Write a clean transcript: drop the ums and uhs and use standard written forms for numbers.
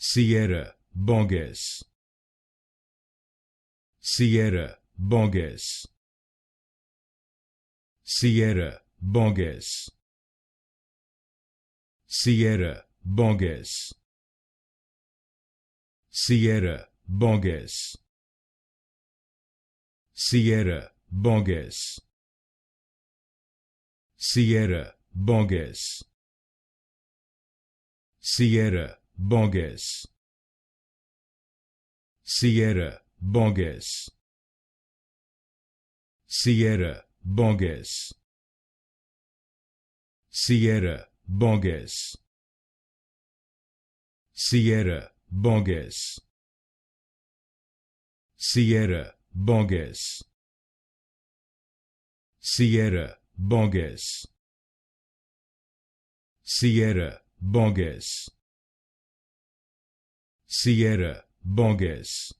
Sierra, Boggess. Sierra, Boggess. Sierra, Boggess. Sierra, Boggess. Sierra, Boggess. Sierra, Boggess. Sierra, Boggess. Sierra, Boggess. Sierra, Boggess. Sierra, Boggess. Sierra, Boggess. Sierra, Boggess. Sierra, Boggess. Sierra, Boggess. Sierra, Boggess. Sierra, Boggess.